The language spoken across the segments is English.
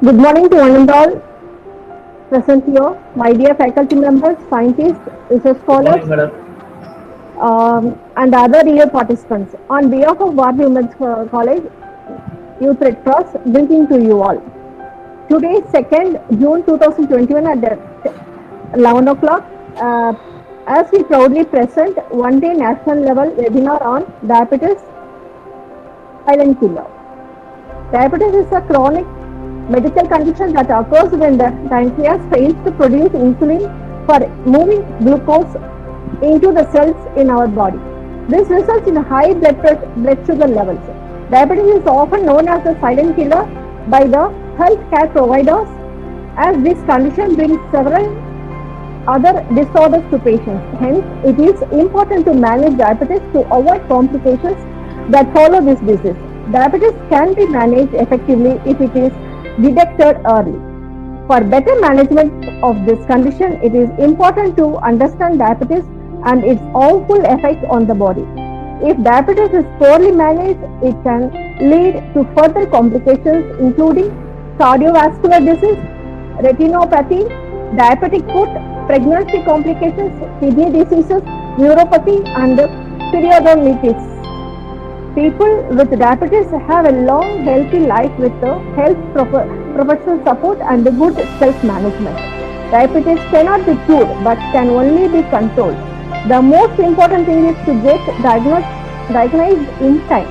Good morning to one and all present here, my dear faculty members, scientists, research Good scholars, morning, madam. and other dear participants. On behalf of Bharati Women's College Youth Red Cross, greeting to you all. Today, 2nd June 2021 at 11 o'clock, as we proudly present one day national level webinar on diabetes silent killer. Diabetes is a chronic medical condition that occurs when the pancreas fails to produce insulin for moving glucose into the cells in our body. This results in high blood sugar levels. Diabetes is often known as the silent killer by the healthcare providers, as this condition brings several other disorders to patients. Hence, it is important to manage diabetes to avoid complications that follow this disease. Diabetes can be managed effectively if it is detected early. For better management of this condition, it is important to understand diabetes and its harmful effect on the body. If diabetes is poorly managed, it can lead to further complications including cardiovascular disease, retinopathy, diabetic foot, pregnancy complications, kidney diseases, neuropathy, and periodontitis. People with diabetes have a long, healthy life with professional support and good self-management. Diabetes cannot be cured but can only be controlled. The most important thing is to get diagnosed in time.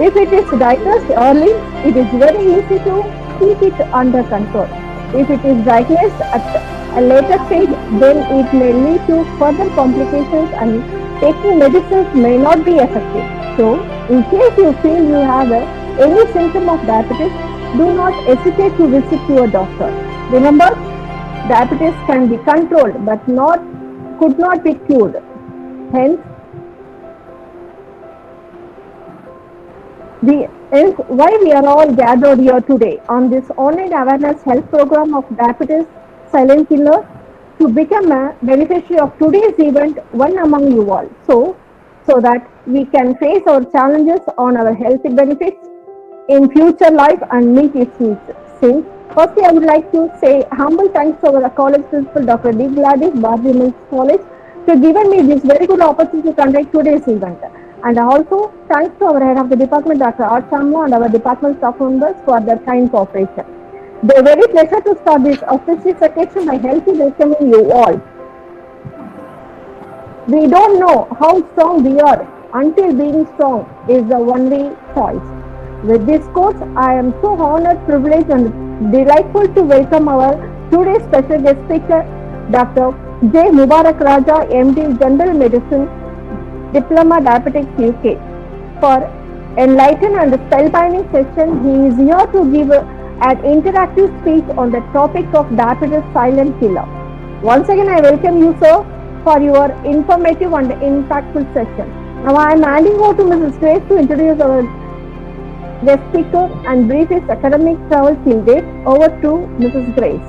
If it is diagnosed early, it is very easy to keep it under control. If it is diagnosed at a later stage, then it may lead to further complications and taking medicines may not be effective. So, in case you feel you have any symptom of diabetes, do not hesitate to visit your doctor. Remember, diabetes can be controlled but could not be cured. Hence, why we are all gathered here today on this online awareness health program of diabetes silent killer to become a beneficiary of today's event, one among you all. So that we can face our challenges on our healthy benefits in future life and meet its needs. Since firstly, I would like to say humble thanks to our college principal, Dr. D. Gladys, Bharati Women's College, to giving me this very good opportunity to conduct today's event. And also thanks to our head of the department, Dr. R. Shamla, and our department staff members for their kind cooperation. The very pleasure to start this auspicious occasion by healthy welcoming you all. We don't know how strong we are until being strong is the only choice. With this quote, I am so honored, privileged, and delightful to welcome our today's special guest speaker, Dr. J. Mubarak Raja, MD, General Medicine, Diploma Diabetics UK. For enlightened and spellbinding session, he is here to give an interactive speech on the topic of diabetes silent killer. Once again, I welcome you, sir, for your informative and impactful session. Now, I am handing over to Mrs. Grace to introduce our guest speaker and brief his academic travel till date. Over to Mrs. Grace.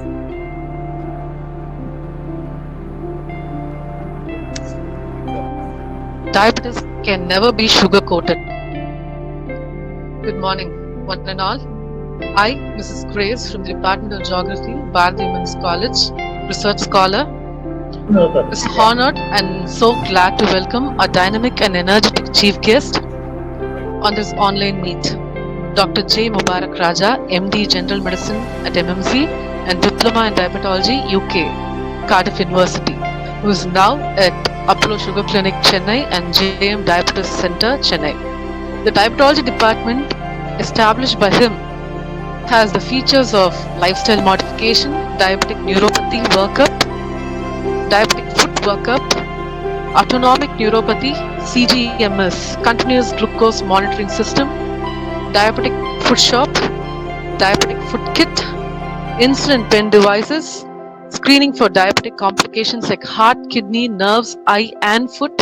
Diabetes can never be sugar coated. Good morning, one and all. I, Mrs. Grace from the Department of Geography, Bharati Women's College, research scholar, is honored and so glad to welcome a dynamic and energetic chief guest on this online meet, Dr. J. Mubarak Raja, MD General Medicine at MMC and Diploma in Diabetology, UK, Cardiff University, who is now at Apollo Sugar Clinic, Chennai and JM Diabetes Center, Chennai. The diabetology department, established by him, has the features of lifestyle modification, diabetic neuropathy workup, diabetic foot workup, autonomic neuropathy, CGMS, continuous glucose monitoring system, diabetic foot shop, diabetic foot kit, insulin pen devices, screening for diabetic complications like heart, kidney, nerves, eye and foot,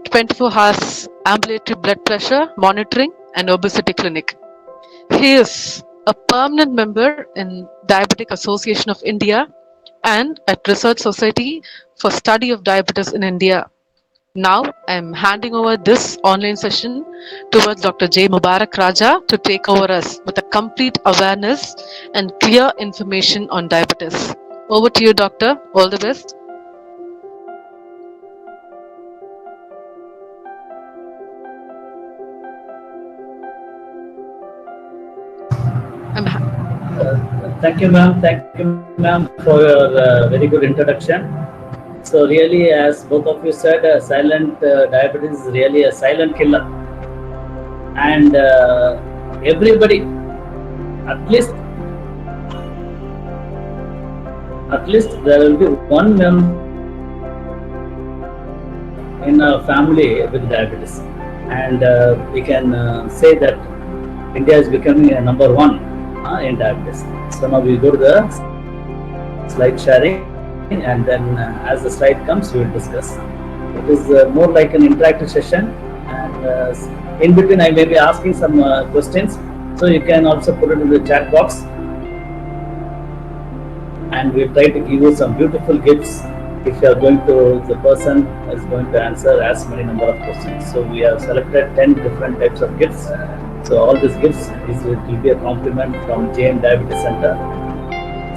24 hours ambulatory blood pressure monitoring and obesity clinic. He is a permanent member in Diabetic Association of India and at Research Society for Study of Diabetes in India. Now I'm handing over this online session towards Dr. J. Mubarak Raja to take over us with a complete awareness and clear information on diabetes. Over to you, Doctor. All the best. I'm ha- Thank you, ma'am. Thank you, ma'am, for your very good introduction. So, really, as both of you said, silent diabetes is really a silent killer, and everybody, at least, there will be one member in a family with diabetes, and we can say that India is becoming a number one in diabetes. So now we go to the slide sharing, and then as the slide comes, we will discuss. It is more like an interactive session, and in between I may be asking some questions, so you can also put it in the chat box, and we try to give you some beautiful gifts if you are going to, the person is going to answer as many number of questions. So we have selected 10 different types of gifts. So all these gifts will be a compliment from JM Diabetes Center.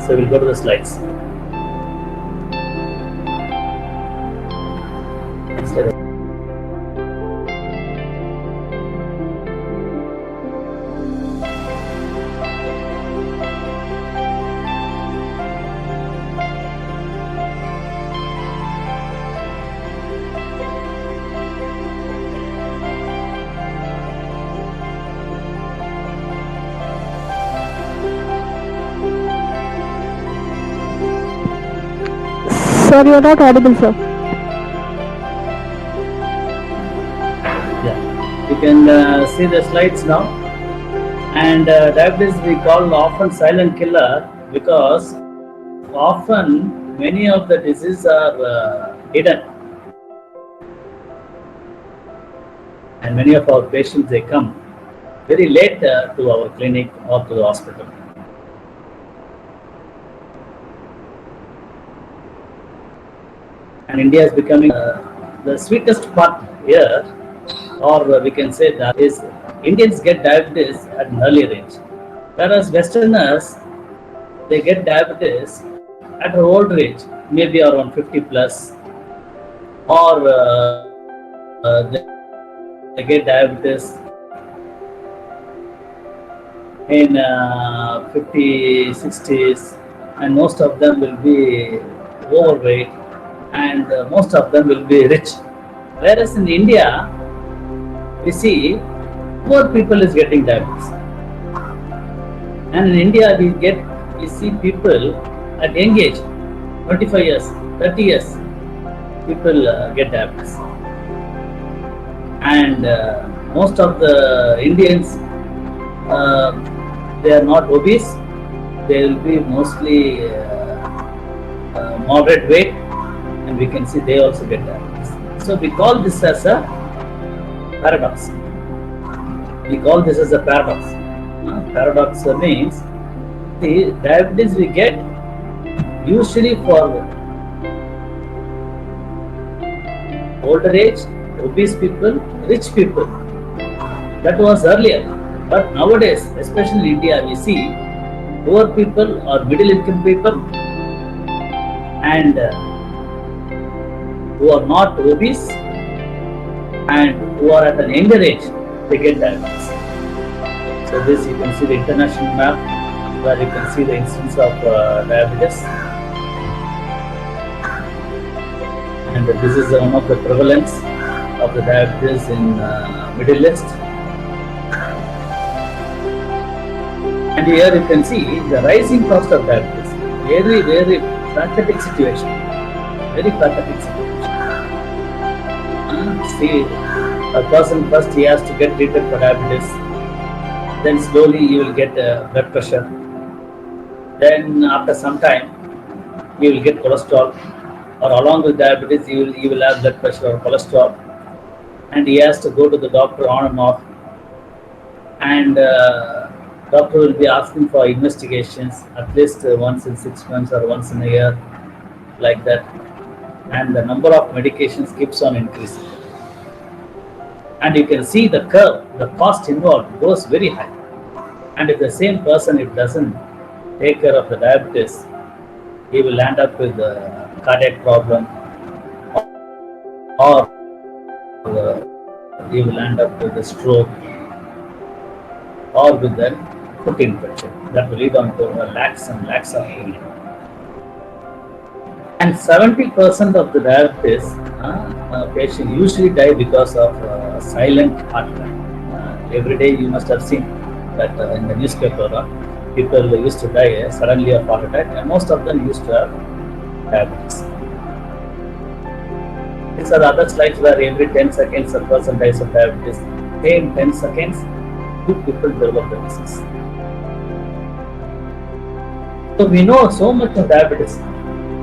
So we'll go to the slides. Next slide. Sir, you're not audible, sir. Yeah, you can see the slides now. And diabetes we call often silent killer because often many of the diseases are hidden, and many of our patients, they come very late to our clinic or to the hospital. And India is becoming the sweetest part here, or we can say that is Indians get diabetes at an early age, whereas Westerners, they get diabetes at an older age, maybe around 50 plus, or they get diabetes in 50, 60s, and most of them will be overweight, and most of them will be rich. Whereas in India, we see poor people is getting diabetes, and in India we see people at young age, 25 years, 30 years, people get diabetes, and most of the Indians, they are not obese, they will be mostly moderate weight, and we can see they also get diabetes. So we call this as a paradox. We call this as a paradox. Paradox means the diabetes we get usually for older age, obese people, rich people. That was earlier, but nowadays, especially in India, we see poor people or middle income people, and who are not obese and who are at an younger age, they get diabetes. So this you can see the international map where you can see the incidence of diabetes, and this is one of the prevalence of the diabetes in Middle East. And here you can see the rising cost of diabetes. Very, very pathetic situation. Very pathetic situation. See, a person first he has to get treated for diabetes, then slowly he will get blood pressure, then after some time he will get cholesterol, or along with diabetes he will have blood pressure or cholesterol, and he has to go to the doctor on and off, and doctor will be asking for investigations at least once in 6 months or once in a year, like that, and the number of medications keeps on increasing. and you can see the curve, the cost involved goes very high. And if the same person, if doesn't take care of the diabetes, he will end up with a cardiac problem, or he will end up with a stroke, or with a foot infection that will lead on to lakhs and lakhs of money. And 70% of the diabetes patients usually die because of silent heart attack. Every day you must have seen that in the newspaper, people used to die suddenly of heart attack, and most of them used to have diabetes. These are the other slides where every 10 seconds a person dies of diabetes. Same 10 seconds, 2 people develop the disease. So we know so much of diabetes.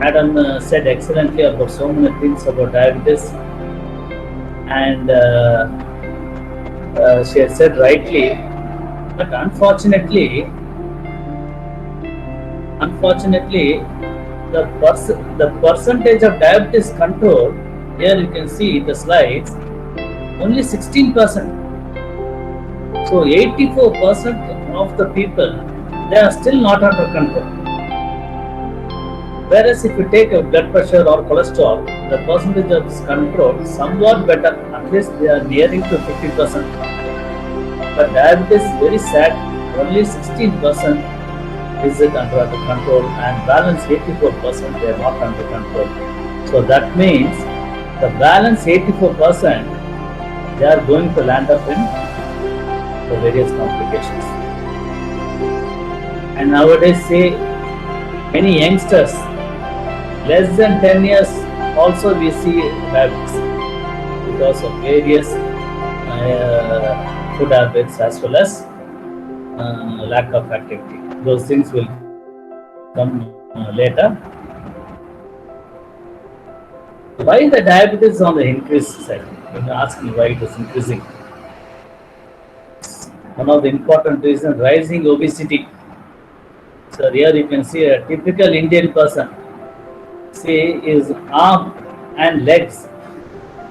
Adam said excellently about so many things about diabetes, and she had said rightly, but unfortunately, the percentage of diabetes control, here you can see the slides, only 16%. So 84% of the people, they are still not under control. Whereas if you take a blood pressure or cholesterol, the percentage of control somewhat better, at least they are nearing to 50%. But diabetes is very sad, only 16% is it under control, and balance 84% they are not under control. So that means the balance 84% they are going to land up in the various complications. And nowadays, say many youngsters less than 10 years also we see diabetes because of various food habits as well as lack of activity. Those things will come later. Why the diabetes is on the increase side? When you ask me why it is increasing, one of the important reasons, rising obesity. So here you can see a typical Indian person. See his arm and legs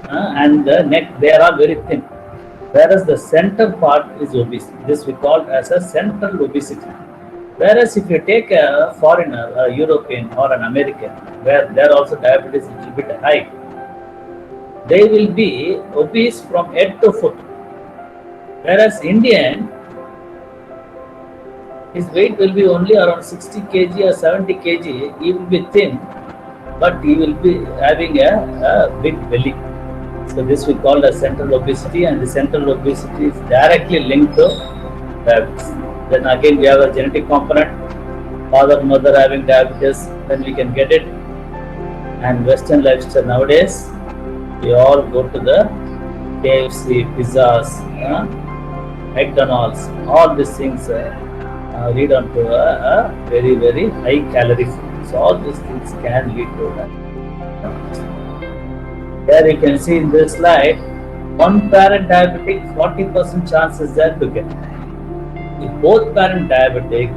and the neck, they are all very thin. Whereas the center part is obese. This we call as a central obesity. Whereas if you take a foreigner, a European or an American, where there also diabetes is a little bit high, they will be obese from head to foot. Whereas Indian, his weight will be only around 60 kg or 70 kg. He will be thin, but he will be having a big belly. So this we call as central obesity, and the central obesity is directly linked to diabetes. Then again we have a genetic component, father, mother having diabetes, then we can get it. And Western lifestyle nowadays, we all go to the KFC, pizzas, McDonald's, all these things lead on to a very, very high calorie food. So all these things can lead to that. Here you can see in this slide, one parent diabetic, 40% chance is there to get. If both parent diabetic,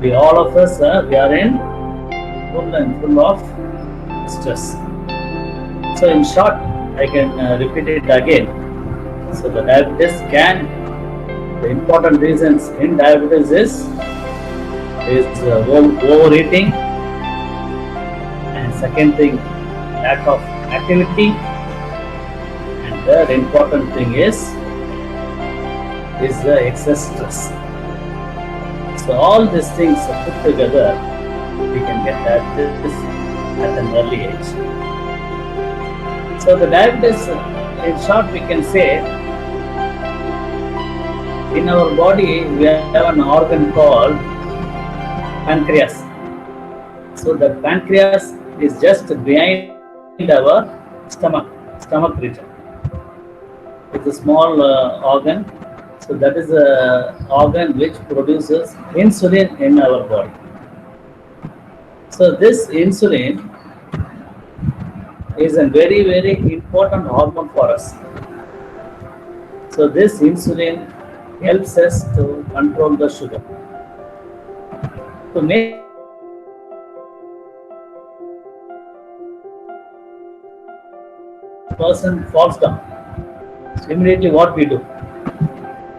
we all of us we are in full of stress. So in short, I can repeat it again. So the diabetes the important reasons in diabetes is overeating, and second thing, lack of activity, and third important thing is the excess stress. So all these things put together, we can get diabetes at an early age. So the diabetes, in short, we can say, in our body we have an organ called pancreas. So the pancreas is just behind our stomach region. It's a small organ. So that is an organ which produces insulin in our body. So this insulin is a very, very important hormone for us. So this insulin helps us to control the sugar. To make person falls down. So immediately what we do?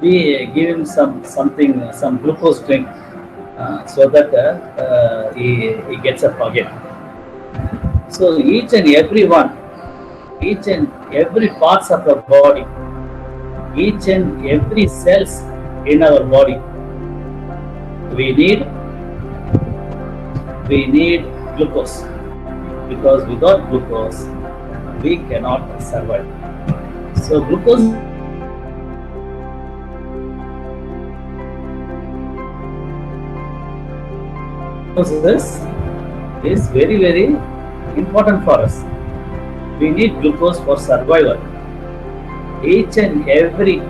We give him some glucose drink so that he gets up again. So each and every parts of the body, each and every cells in our body, we need glucose, because without glucose we cannot survive. So glucose is very, very important for us. We need glucose for survival. Each and every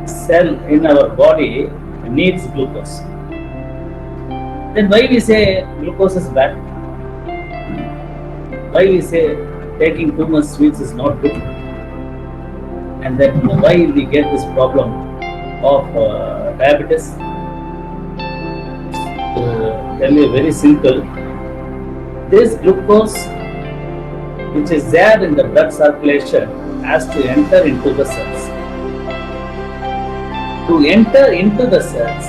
cell in our body needs glucose. Then why we say glucose is bad? Why we say taking too much sweets is not good? And then why we get this problem of diabetes? To tell you very simple, this glucose which is there in the blood circulation has to enter into the cells. To enter into the cells,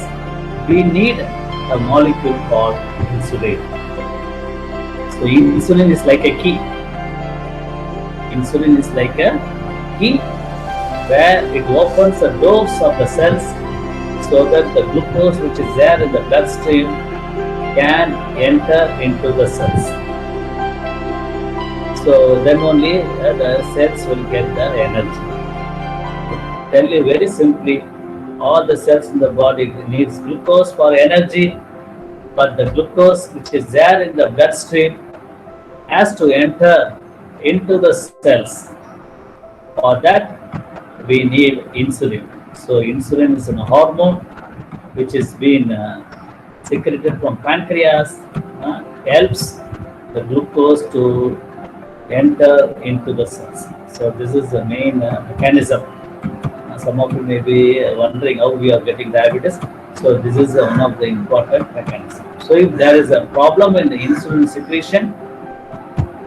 we need a molecule called insulin. So insulin is like a key. Insulin is like a key where it opens the doors of the cells so that the glucose which is there in the bloodstream can enter into the cells. So then only the cells will get the energy. Tell you very simply, all the cells in the body needs glucose for energy, but the glucose which is there in the bloodstream has to enter into the cells. For that, we need insulin. So insulin is a hormone which is being secreted from pancreas, helps the glucose to enter into the cells. So this is the main mechanism. Some of you may be wondering how we are getting diabetes. So this is one of the important mechanisms. So if there is a problem in the insulin secretion,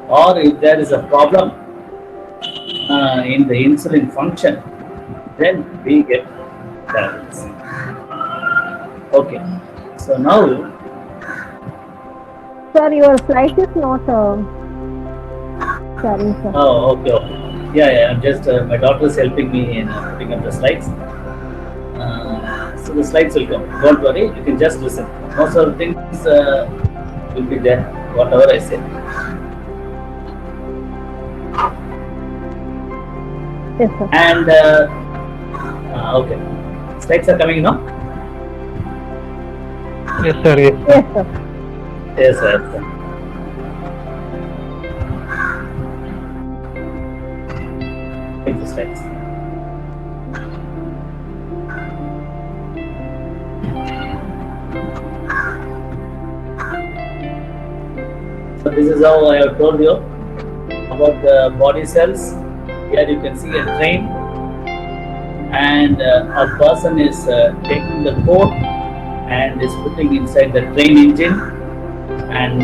or if there is a problem in the insulin function, then we get diabetes. Okay. So now, Sir, your slide is not sharing, sir. oh, okay. Yeah. I'm just my daughter is helping me in putting up the slides. So the slides will come. Don't worry. You can just listen. Most of the things will be there. Whatever I say. Yes, sir. And okay, slides are coming now. Yes, sir. Yes. Yes, sir. Yes, sir. Take the slides. So this is how I have told you about the body cells. Here you can see a train, and a person is taking the coat and is putting inside the train engine, and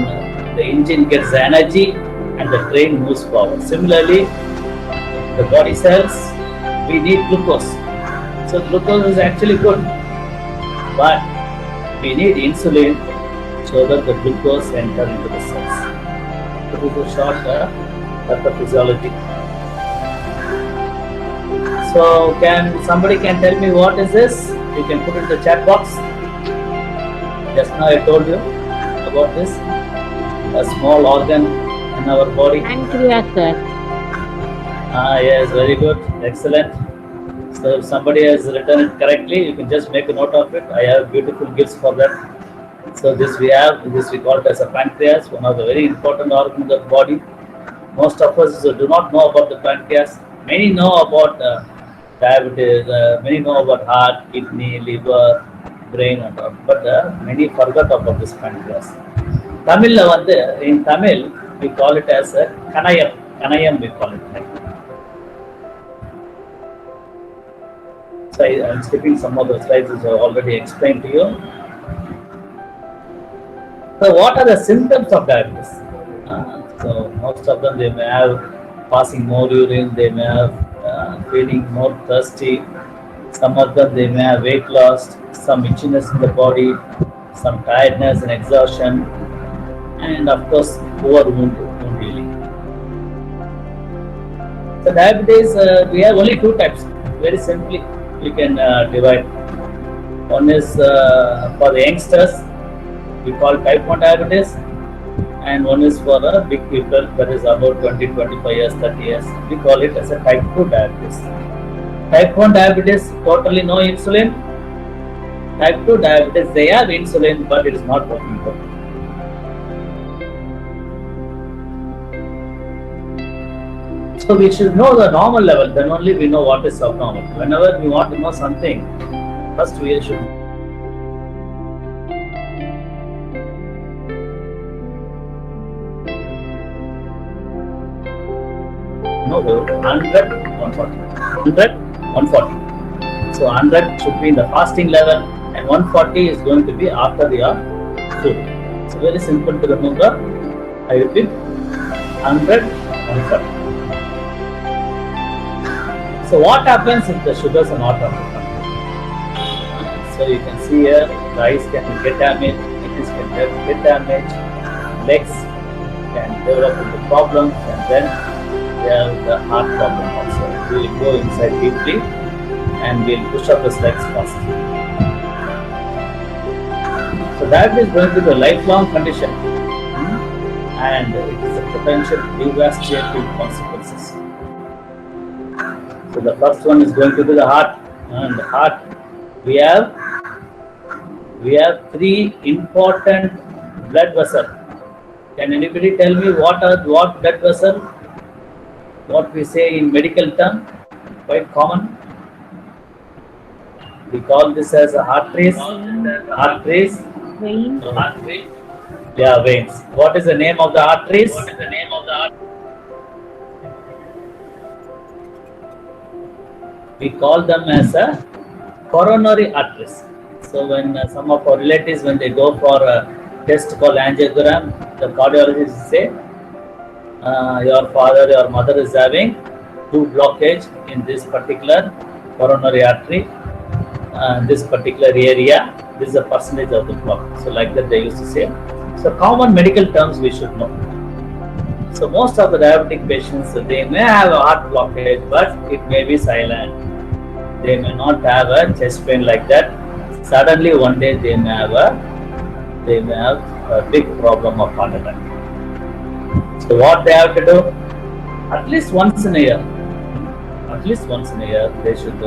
the engine gets the energy and the train moves forward. Similarly, the body cells, we need glucose. So glucose is actually good, but we need insulin so that the glucose enter into the cells. So this is a short pathophysiology. So somebody can tell me what is this? You can put it in the chat box. Just now I told you about this, a small organ in our body. Pancreas, sir. Yes, very good, excellent. So if somebody has written it correctly, you can just make a note of it. I have beautiful gifts for that. So this we call it as a pancreas, one of the very important organs of the body. Most of us do not know about the pancreas. Many know about diabetes, many know about heart, kidney, liver, brain and all, but many forgot about this pancreas. In Tamil, we call it as a kanayam we call it like. So I'm skipping some of the slides which I already explained to you. So what are the symptoms of diabetes? So most of them, they may have passing more urine, they may have feeling more thirsty. Some of them, they may have weight loss, some itchiness in the body, some tiredness and exhaustion, and of course poor wound healing. So diabetes, we have only two types. Very simply, we can divide. One is for the youngsters, we call type 1 diabetes, and one is for big people, that is about 20, 25 years, 30 years. We call it as a type 2 diabetes. Type 1 diabetes, totally no insulin. Type 2 diabetes, they have insulin, but it is not working properly. So we should know the normal level, then only we know what is subnormal. Whenever we want to know something, first we should know the 100, 140. 100, 140. So 100 should be in the fasting level, and 140 is going to be after your food. So very simple to remember. I repeat, 100, 140. So what happens if the sugars are not under control? So you can see here, the eyes can get damaged, kidneys can get damaged, legs can develop into problems, and then there is the heart problem also. We will go inside deeply and we will push up his legs first. So that is going to be a lifelong condition, and it is a potential devastating consequences. So the first one is going to be the heart, and the heart we have three important blood vessels. Can anybody tell me what blood vessel? What we say in medical term, quite common. We call this as a arteries. Arteries. Veins. Yeah, veins. What is the name of the arteries? We call them as a coronary arteries. So when some of our relatives, when they go for a test called angiogram, the cardiologist say, your father, your mother is having two blockage in this particular coronary artery, this particular area. This is a percentage of the block. So like that they used to say. So common medical terms we should know. So most of the diabetic patients, they may have a heart blockage, but it may be silent. They may not have a chest pain like that. Suddenly one day they may have a big problem of heart attack. So what they have to do? At least once in a year. They should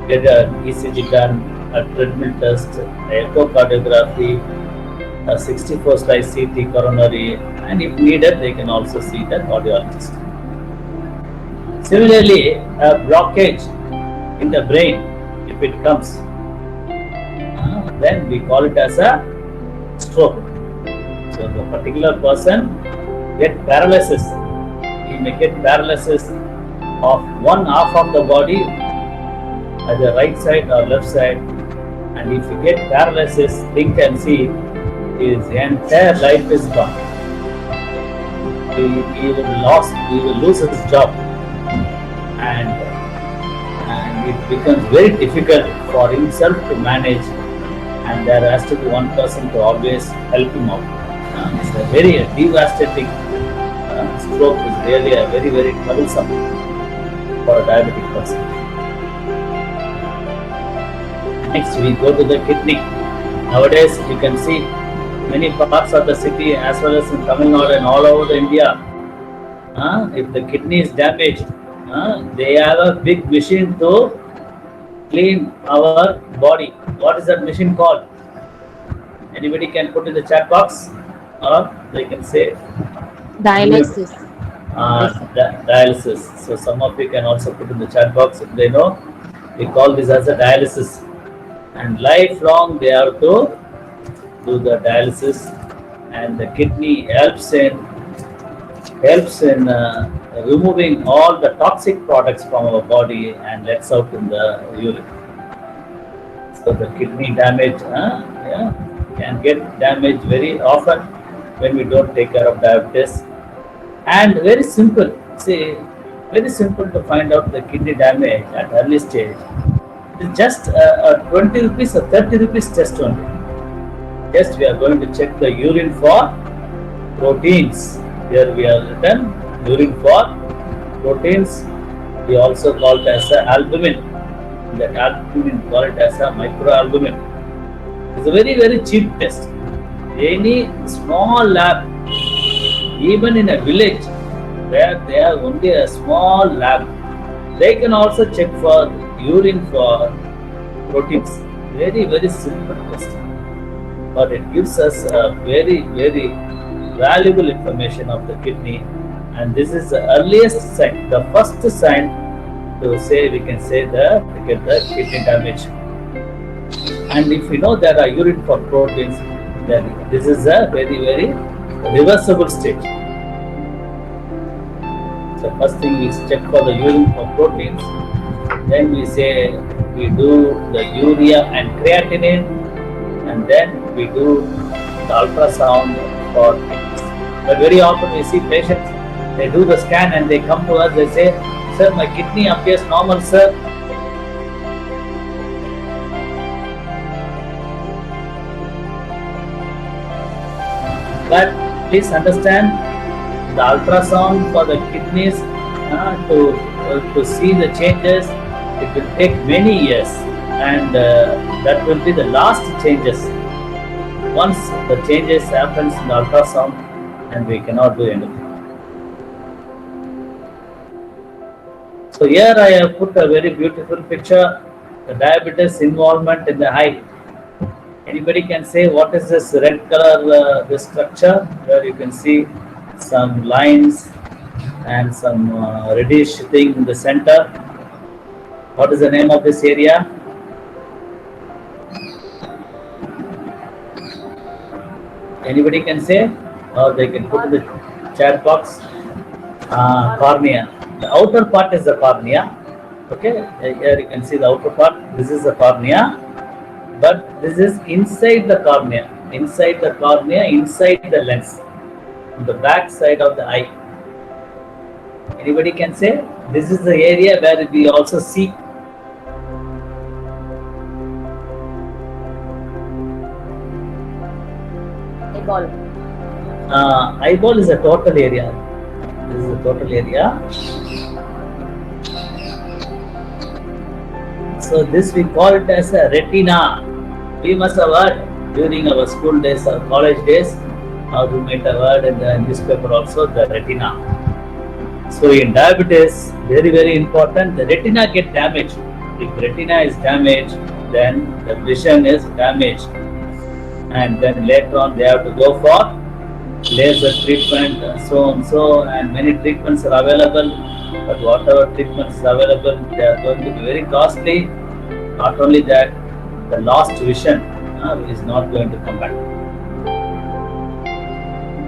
get an ECG done, a treadmill test, echocardiography, a 64 slice CT coronary, and if needed, they can also see the cardiologist. Similarly, a blockage in the brain, if it comes, then we call it as a stroke. So the particular person get paralysis. He may get paralysis of one half of the body, either right side or left side, and if you get paralysis, think and see, his entire life is gone. He will lose his job, and it becomes very difficult for himself to manage, and there has to be one person to always help him out. It's a very devastating stroke is really a very, very troublesome for a diabetic person. Next, we go to the kidney. Nowadays, you can see many parts of the city as well as in Tamil Nadu and all over India. If the kidney is damaged, they have a big machine to clean our body. What is that machine called? Anybody can put in the chat box, or they can say Dialysis. dialysis. So some of you can also put in the chat box if they know. We call this as a dialysis, and lifelong they have to do the dialysis, and the kidney helps in removing all the toxic products from our body and lets out in the urine. So the kidney damage, can get damaged very often when we don't take care of diabetes. And very simple, see, very simple to find out the kidney damage at early stage. It's just a 20 rupees or 30 rupees test only. Just we are going to check the urine for proteins. Here we have written urine for proteins. We also call it as a albumin. That albumin call it as a microalbumin. It's a very cheap test. Any small lab, even in a village where they have only a small lab, they can also check for urine for proteins. Very simple test, but it gives us a very valuable information of the kidney, and this is the earliest sign, the first sign to say we can say we get the kidney damage. And if we know there are urine for proteins, then this is a very reversible stage. So first thing we check for the urine for proteins, then we say we do the urea and creatinine, and then we do the ultrasound for kidneys. But very often we see patients, they do the scan and they come to us, they say, "Sir, my kidney appears normal, sir." But please understand, the ultrasound for the kidneys to see the changes, it will take many years, and that will be the last changes. Once the changes happens in the ultrasound, and we cannot do anything. So here I have put a very beautiful picture, the diabetes involvement in the eye. Anybody can say what is this red color, this structure, where you can see some lines and some reddish thing in the center. What is the name of this area? Anybody can say, or they can put in the chat box. Cornea. The outer part is the cornea. Okay, here you can see the outer part. This is the cornea, but this is inside the cornea. Inside the cornea, inside the lens, on the back side of the eye. Anybody can say this is the area where we also see. Eyeball. Eyeball is a total area. This is a total area. So this we call it as a retina. We must have heard during our school days or college days, or we might have heard in the newspaper also, the retina. So in diabetes, very important, the retina get damaged. If retina is damaged, then the vision is damaged, and then later on they have to go for laser treatment, and many treatments are available. But whatever treatments are available, they are going to be very costly. Not only that, the lost vision is not going to come back.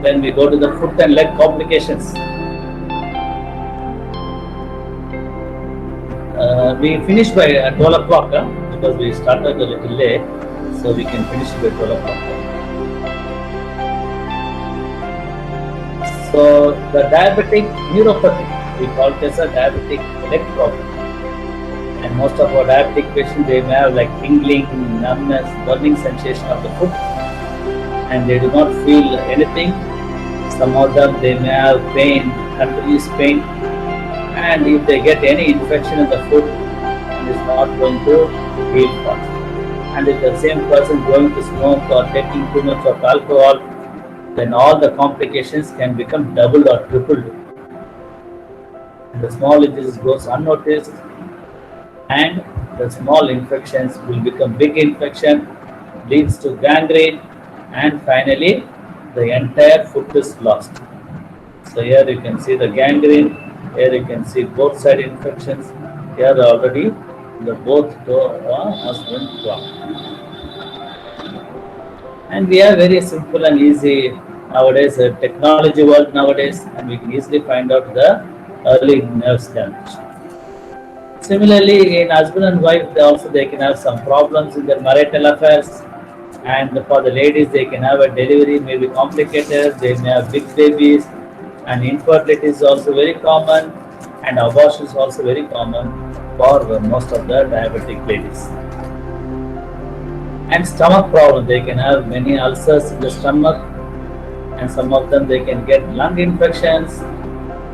Then we go to the foot and leg complications. We finish by 12 o'clock because we started a little late, so we can finish by 12 o'clock. So the diabetic neuropathy, we call it as a diabetic leg problem. And most of our diabetic patients, they may have like tingling, numbness, burning sensation of the foot, and they do not feel anything. Some of them, they may have pain, continuous pain, and if they get any infection in the foot, it is not going to heal fast. And if the same person going to smoke or taking too much of alcohol, then all the complications can become doubled or tripled. The small disease goes unnoticed, and the small infections will become big infection, leads to gangrene, and finally the entire foot is lost. So here you can see the gangrene, here you can see both side infections, here already the both toe has been blocked. And we are very simple and easy nowadays, technology world nowadays, and we can easily find out the early nerves damage. Similarly, in husband and wife, they can have some problems in their marital affairs, And for the ladies, they can have a delivery may be complicated, they may have big babies, and infertility is also very common, and abortion is also very common for most of the diabetic ladies. And stomach problem, they can have many ulcers in the stomach, and some of them they can get lung infections,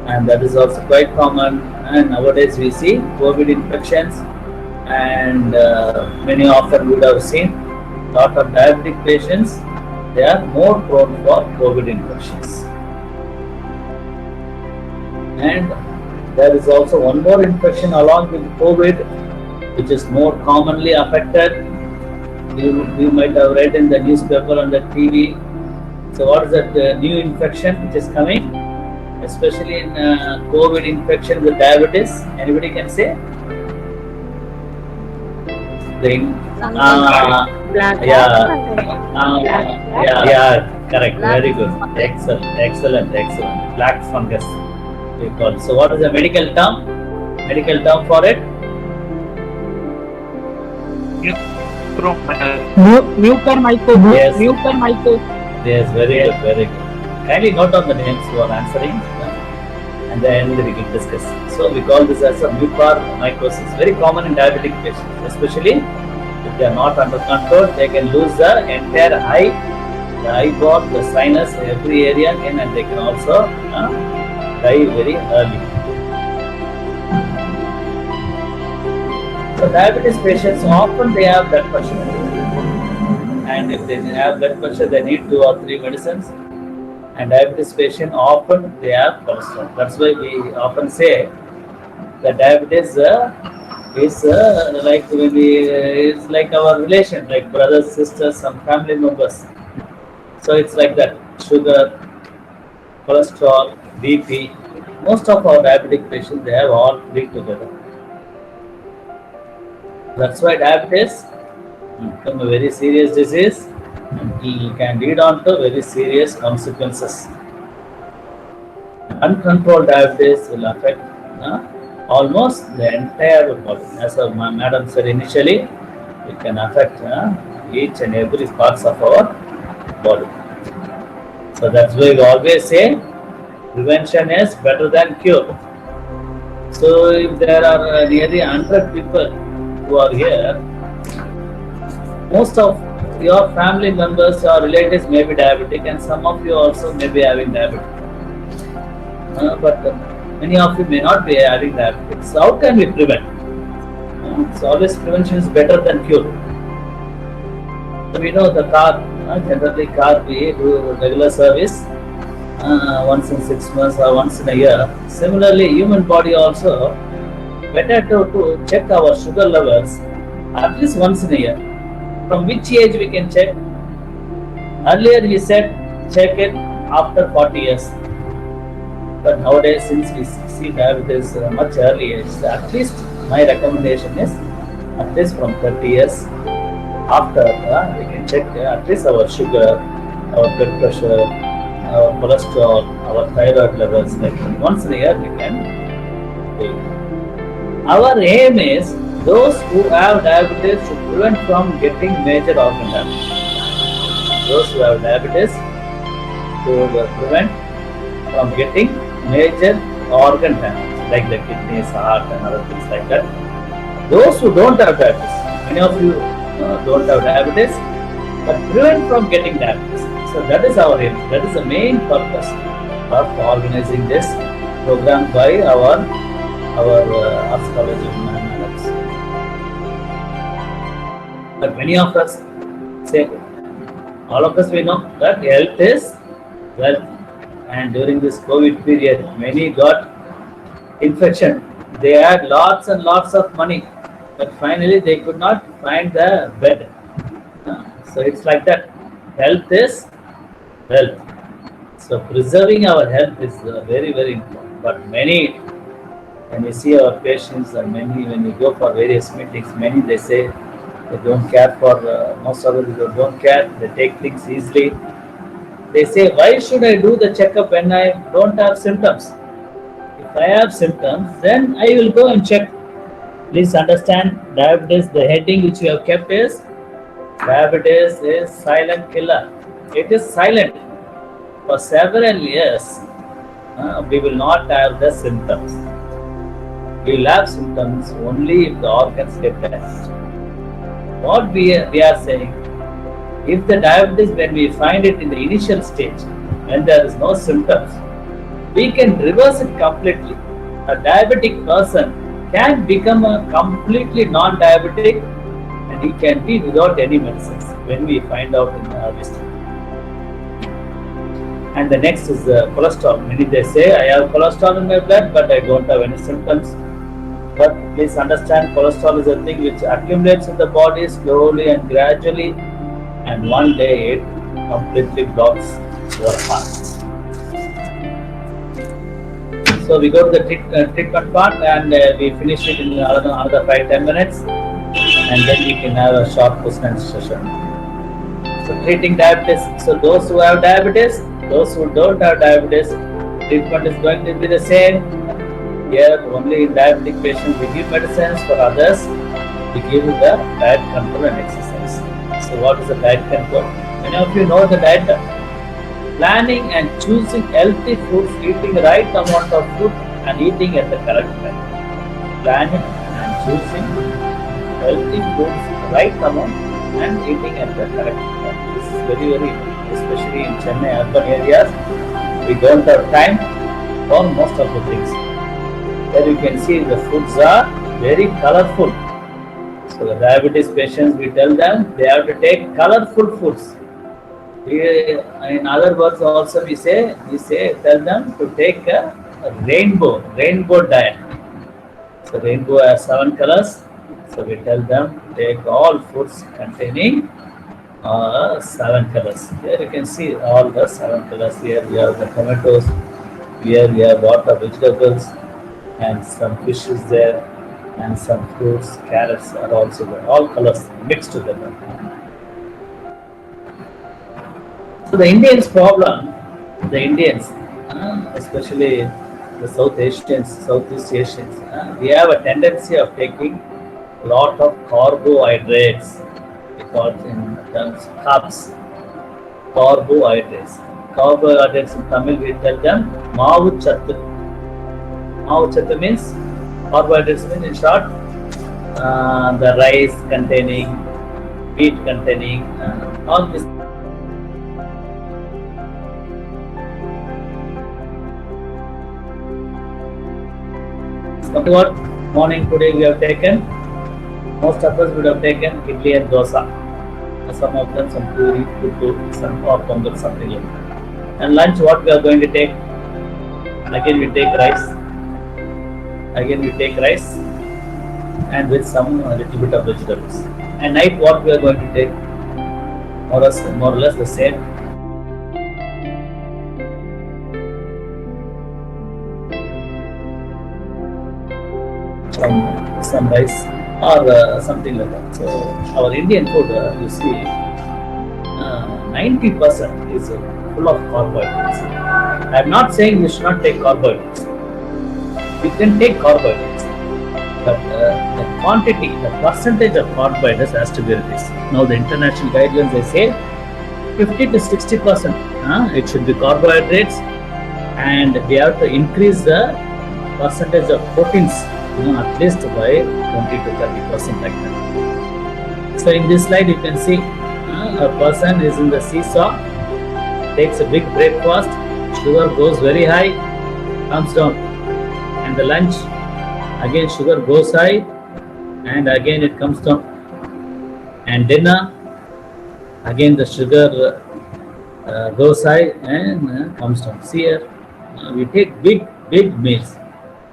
and that is also quite common. And nowadays we see COVID infections, and many often would have seen lot of diabetic patients, they are more prone for COVID infections. And there is also one more infection along with COVID, which is more commonly affected. You might have read in the newspaper and the TV. So what is that new infection which is coming? Especially in COVID infection with diabetes. Anybody can say? Correct. Very good. Excellent. Black fungus, we call it. So what is the medical term? Medical term for it? Mucormycosis. Yes. Mucormycosis. Yes, very good. Kindly note down the names who are answering, and then we can discuss. So we call this as a mucormycosis. Very common in diabetic patients, especially if they are not under control. They can lose the entire eye, the eyeball, the sinus, every area, and they can also die very early. So diabetes patients often they have blood pressure, and if they have blood pressure, they need 2 or 3 medicines. And diabetes patient often they have cholesterol. That's why we often say that diabetes is like when it's like our relation, like brothers, sisters, some family members. So it's like that. Sugar, cholesterol, BP. Most of our diabetic patients they have all 3 together. That's why diabetes become a very serious disease, and it can lead on to very serious consequences. Uncontrolled diabetes will affect almost the entire body. As my madam said initially, it can affect each and every parts of our body. So that's why we always say prevention is better than cure. So if there are nearly 100 people who are here, most of your family members or relatives may be diabetic, and some of you also may be having diabetes. But many of you may not be having diabetes. So how can we prevent? So always prevention is better than cure. So we know the car, generally car we do regular service once in 6 months or once in a year. Similarly, human body also better to check our sugar levels at least once in a year. From which age we can check? Earlier we said check it after 40 years. But nowadays, since we see diabetes much earlier, at least my recommendation is at least from 30 years after we can check at least our sugar, our blood pressure, our cholesterol, our thyroid levels. Like once in a year we can do it. Our aim is those who have diabetes should prevent from getting major organ damage. Those who have diabetes should prevent from getting major organ damage, like the kidneys, heart, and other things like that. Those who don't have diabetes, many of you don't have diabetes, but prevent from getting diabetes. So that is our aim. That is the main purpose of organizing this program by our Arts College of Mathematics. But many of us say, all of us we know that health is wealth. And during this COVID period, many got infection. They had lots and lots of money, but finally they could not find the bed. So it's like that. Health is wealth. So preserving our health is very, very important. But many, when you see our patients, and many, when you go for various meetings, many they say they don't care for, most of them don't care, they take things easily. They say, why should I do the checkup when I don't have symptoms? If I have symptoms, then I will go and check. Please understand, diabetes, the heading which we have kept is Diabetes is silent killer. It is silent. For several years, we will not have the symptoms. We will have symptoms only if the organs get damaged. What we are saying, if the diabetes, when we find it in the initial stage, when there is no symptoms, we can reverse it completely. A diabetic person can become a completely non-diabetic, and he can be without any medicines when we find out in the early stage. And the next is cholesterol. Many they say, I have cholesterol in my blood, but I don't have any symptoms. But please understand, cholesterol is a thing which accumulates in the body slowly and gradually, and one day it completely blocks your heart. So we go to the treatment part, and we finish it in another 5-10 minutes, and then we can have a short question and session. So treating diabetes. So those who have diabetes, those who don't have diabetes, treatment is going to be the same. Here only in diabetic patients we give medicines. For others we give the diet control and exercise. So what is the diet control? Many of you know the diet. Planning and choosing healthy foods, eating the right amount of food and eating at the correct time. Planning and choosing healthy foods, right amount and eating at the correct time. This is very important, especially in Chennai urban areas. We don't have time for most of the things. There you can see the foods are very colorful. So the diabetes patients, we tell them they have to take colorful foods. In other words, also we tell them to take a rainbow diet. So rainbow has 7 colors. So we tell them take all foods containing 7 colors. Here you can see all the 7 colors. Here we have the tomatoes. Here we have lot of vegetables and some fish is there, and some fruits, carrots are also there. All colors mixed together. So the Indians' problem, especially the Southeast Asians, we have a tendency of taking a lot of carbohydrates. We call it in terms carbs. Carbohydrates. Carbohydrates in Tamil we tell them Mavu Chattu. Mavu Chattu means carbohydrates means in short the rice containing, wheat containing, all this. What morning today we have taken, most of us would have taken idli and dosa. Some of them some puri, puttu, some or pongal, something like that. And lunch what we are going to take? Again we take rice. And with some little bit of vegetables. And night what we are going to take? More or less the same. Some rice or something like that. So our Indian food, you see, 90% is full of carbohydrates. I am not saying you should not take carbohydrates. You can take carbohydrates, but the quantity, the percentage of carbohydrates has to be reduced. Now the international guidelines they say 50 to 60% it should be carbohydrates, and we have to increase the percentage of proteins at least by 20 to 30% like that. So in this slide you can see a person is in the seesaw, takes a big breakfast, sugar goes very high, comes down, and the lunch again sugar goes high and again it comes down, and dinner again the sugar goes high and comes down. See here, we take big meals.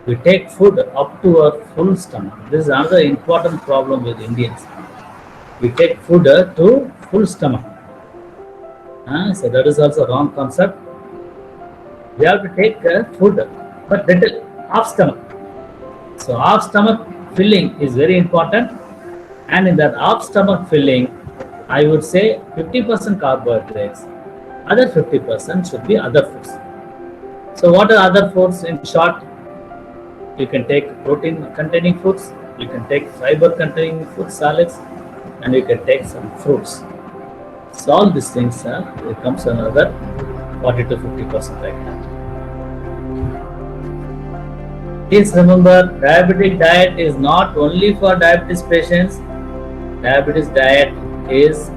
We take food up to our full stomach. This is another important problem with Indians. We take food to full stomach. So that is also a wrong concept. We have to take food, but little half stomach. So half stomach filling is very important. And in that half stomach filling, I would say 50% carbohydrates. Other 50% should be other foods. So what are other foods in short? You can take protein containing foods, you can take fiber containing foods, salads, and you can take some fruits. So all these things, it comes another 40 to 50% like that. Please remember, diabetic diet is not only for diabetes patients. Diabetes diet is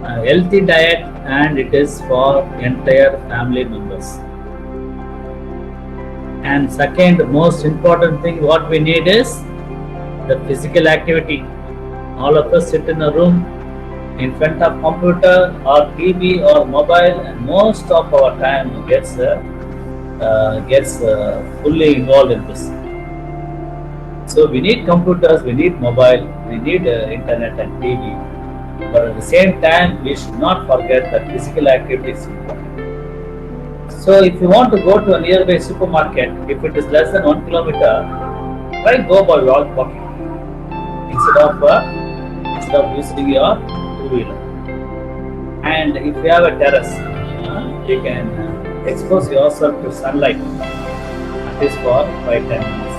a healthy diet and it is for entire family members. And second most important thing what we need is the physical activity. All of us sit in a room in front of computer or TV or mobile, and most of our time gets fully involved in this. So we need computers, we need mobile, we need internet and TV. But at the same time, we should not forget that physical activity is important. So if you want to go to a nearby supermarket, if it is less than 1 kilometer, try go by walking instead of using your two-wheeler. And if you have a terrace, you can expose yourself to sunlight at least for 5-10 minutes.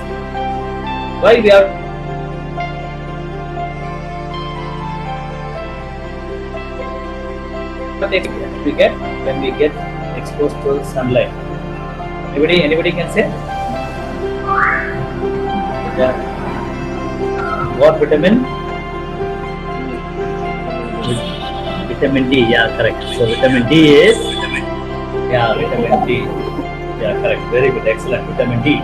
Why we have when we get exposed to sunlight? Anybody can say? Yeah. What vitamin? Vitamin D. Yeah, correct. So vitamin D is vitamin D. Yeah, correct. Very good, excellent. Vitamin D.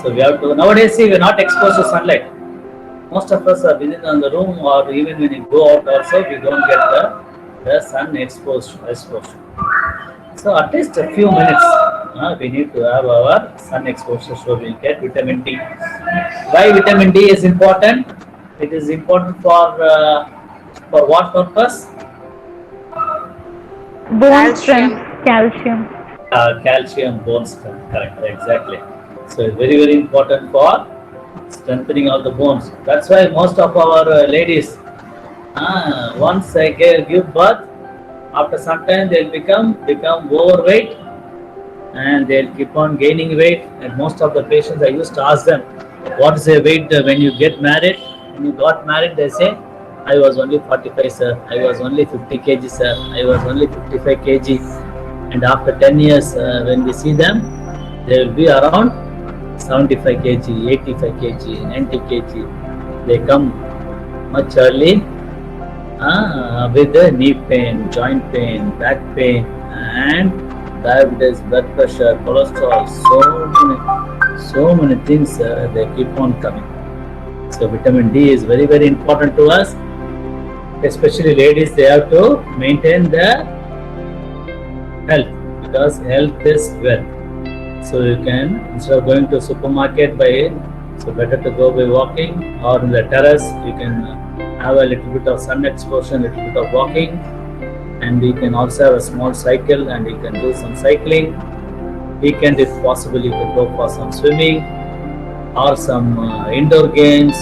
So we have to nowadays see we're not exposed to sunlight. Most of us are within on the room, or even when you go out also we don't get the sun exposed. So at least a few minutes we need to have our sun exposure so we get vitamin D. Why vitamin D is important? It is important for what purpose? Bone strength, calcium. Calcium, bone strength, correct, exactly. So it's very, very important for strengthening of the bones. That's why most of our ladies, once they give birth, after some time they'll become overweight and they'll keep on gaining weight. And most of the patients, I used to ask them, what is the weight when you get married? When you got married, they say, I was only 45, sir. I was only 50 kg, sir. I was only 55 kg. And after 10 years, when we see them, they will be around 75 kg, 85 kg, 90 kg. They come much early with the knee pain, joint pain, back pain, and diabetes, blood pressure, cholesterol, so many things they keep on coming. So vitamin D is very, very important to us. Especially ladies, they have to maintain their health because health is wealth. So you can, instead of going to supermarket so better to go by walking, or in the terrace you can have a little bit of sun exposure, a little bit of walking, and you can also have a small cycle and you can do some cycling. Weekend if possible you can go for some swimming or some indoor games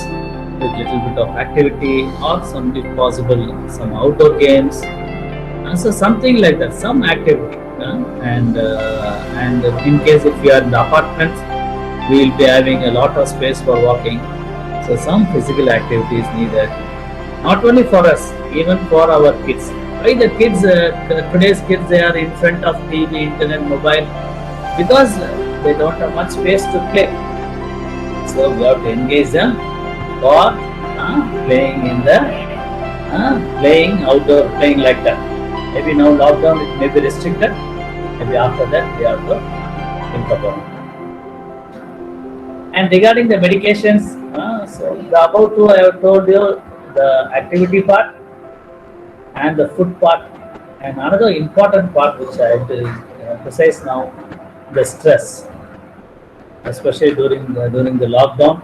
with little bit of activity, or some if possible some outdoor games. So something like that, some activity. And in case if you are in the apartments, we will be having a lot of space for walking. So some physical activity is needed, not only for us, even for our kids. Why the kids, today's kids, they are in front of TV, internet, mobile, because they don't have much space to play. So we have to engage them for playing in the playing outdoor, playing like that. Maybe now lockdown it may be restricted. Maybe after that we have to think about it. And regarding the medications, so the above two I have told you, the activity part and the food part. And another important part which I have to emphasize now, the stress, especially during the lockdown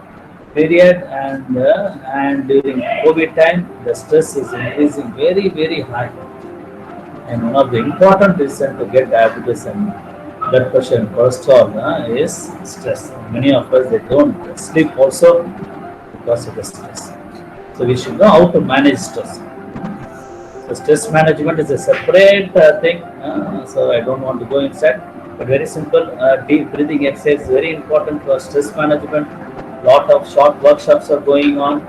period and during COVID time, the stress is increasing very, very high. And one of the important reasons to get diabetes and blood pressure and cholesterol is stress. Many of us, they don't sleep also because of the stress. So we should know how to manage stress. So stress management is a separate thing. So I don't want to go inside, but very simple. Deep breathing exercise is very important for stress management. Lot of short workshops are going on.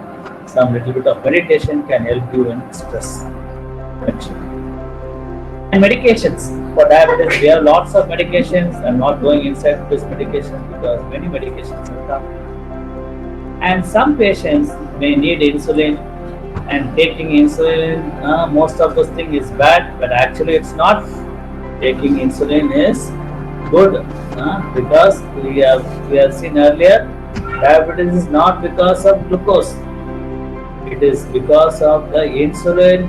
some little bit of meditation can help you in stress reduction. And medications for diabetes, we have lots of medications. I'm not going inside this medications because many medications are come. And some patients may need insulin, and taking insulin, most of those things is bad, but actually it's not. Taking insulin is good because we have seen earlier, diabetes is not because of glucose. It is because of the insulin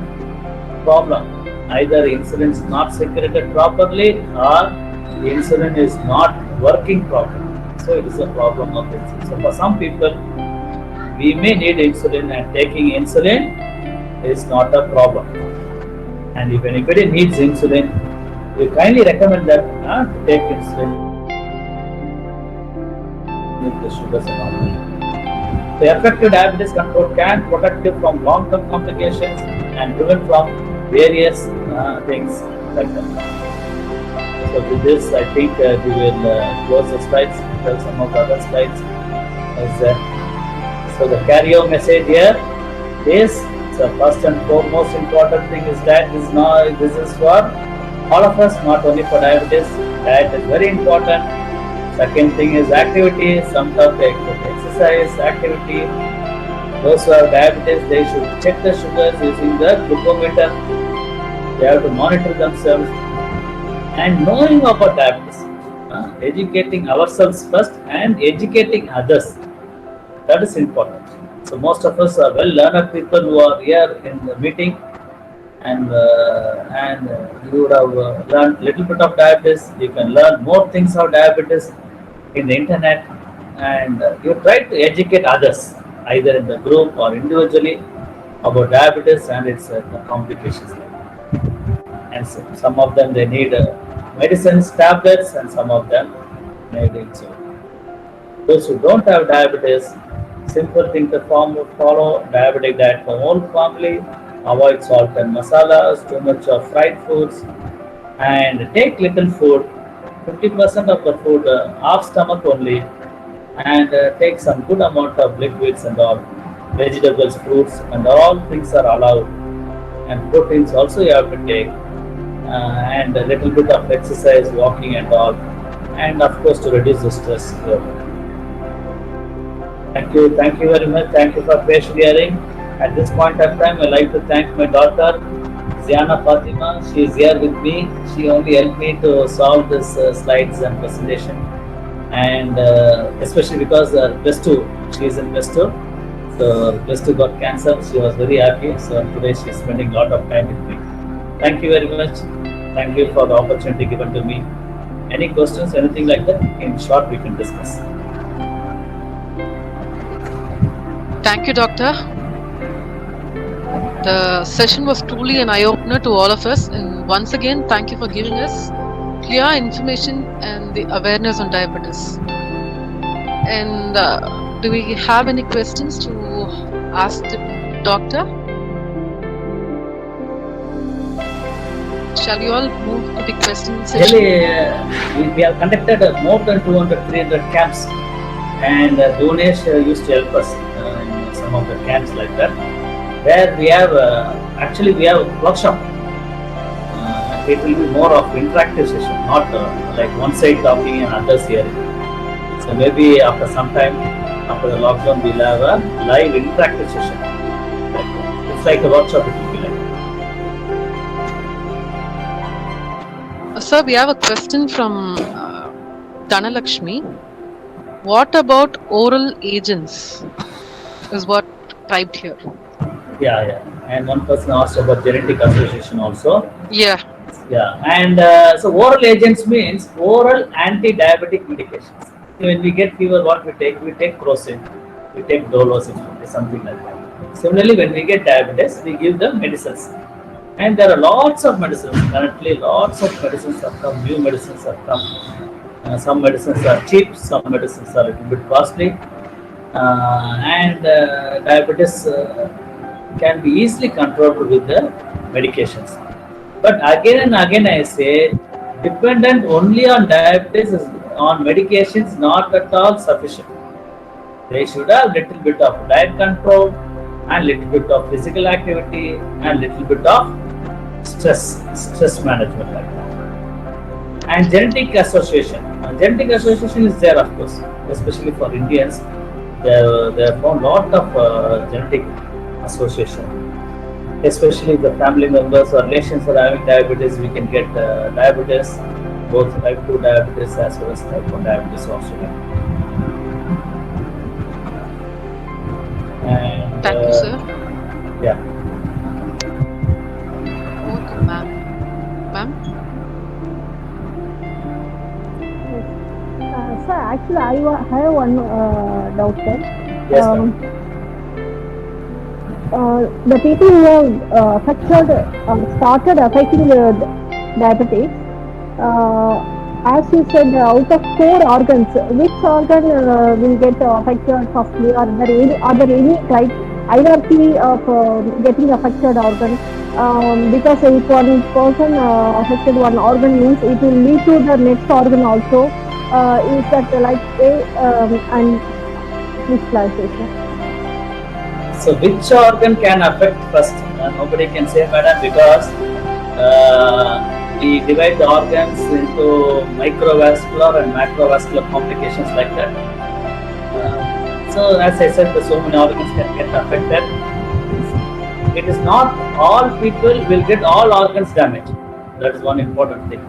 problem. Either insulin is not secreted properly or the insulin is not working properly. So it is a problem of insulin. So for some people, we may need insulin, and taking insulin is not a problem. And if anybody needs insulin, we kindly recommend that to take insulin with the sugars and all. The effective diabetes control can protect you from long-term complications and prevent from various things like that. So with this, I think we will close the slides. Tell some of the other slides. So the carry-on message here is, the first and foremost important thing is that this is for all of us, not only for diabetes. Diet is very important. Second thing is activity, some type of exercise, activity. Those who have diabetes, they should check the sugars using the glucometer. They have to monitor themselves. And knowing about diabetes, educating ourselves first and educating others, that is important. So most of us are well-learned people who are here in the meeting, and you would have learned little bit of diabetes. You can learn more things of diabetes in the internet, and you try to educate others either in the group or individually about diabetes and its complications. And so some of them they need medicines, tablets, and some of them need insulin. Those who don't have diabetes, simple thing to follow diabetic diet for whole family. Avoid salt and masalas, too much of fried foods, and take little food, 50% of the food, half stomach only, and take some good amount of liquids and all, vegetables, fruits, and all things are allowed. And proteins also you have to take, and a little bit of exercise, walking and all, and of course to reduce the stress. Thank you very much. Thank you for patient hearing. At this point of time, I'd like to thank my daughter, Ziana Fatima. She is here with me. She only helped me to solve this slides and presentation, and especially because she is in plus 2. So plus 2 got cancer. She was very happy. So today she is spending a lot of time with me. Thank you very much. Thank you for the opportunity given to me. Any questions, anything like that? In short, we can discuss. Thank you, Doctor. The session was truly an eye-opener to all of us, and once again, thank you for giving us clear information and the awareness on diabetes. And do we have any questions to ask the doctor? Shall we all move to the question session? Really, we have conducted more than 200-300 camps, and Donesh used to help us in some of the camps like that, where we have we have a workshop. It will be more of interactive session, not like one side talking and others hearing. So maybe after some time, after the lockdown, we'll have a live interactive session. It's like a workshop. It will be like. Sir, we have a question from Dhanalakshmi. What about oral agents? Is what typed here. Yeah. And one person asked about genetic association also. Yeah. And so oral agents means oral anti-diabetic medications. When we get fever, what we take? We take Crocin, we take Dolozin, something like that. Similarly, when we get diabetes, we give them medicines. And there are lots of medicines. Currently, lots of medicines have come, new medicines have come. Some medicines are cheap, some medicines are a little bit costly. And diabetes can be easily controlled with the medications. But again and again I say, dependent only on diabetes on medications not at all sufficient. They should have little bit of diet control, and little bit of physical activity and little bit of stress management like that. And genetic association. Genetic association is there, of course, especially for Indians. They have found lot of genetic association. Especially the family members or relations are having diabetes, we can get diabetes, both type 2 diabetes as well as type 1 diabetes also. And, Thank you, sir. Yeah. Okay, ma'am. Ma'am? Sir, actually, I have one doubt, sir. Yes, ma'am. The people who have started affecting the diabetes, as you said, out of 4 organs, which organ will get affected firstly? Are there any hierarchy of getting affected organ? Because if one person affected one organ means it will lead to the next organ also. Is that like and which classification? So which organ can affect first? Nobody can say, madam, because we divide the organs into microvascular and macrovascular complications like that. So as I said, so many organs can get affected. It is not all people will get all organs damaged. That is one important thing.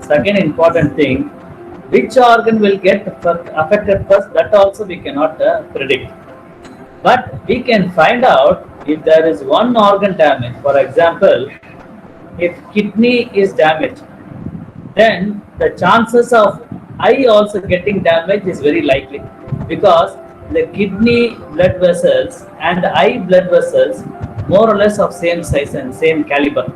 Second important thing, which organ will get affected first, that also we cannot predict. But we can find out if there is one organ damage. For example, if kidney is damaged, then the chances of eye also getting damaged is very likely, because the kidney blood vessels and eye blood vessels more or less of same size and same caliber.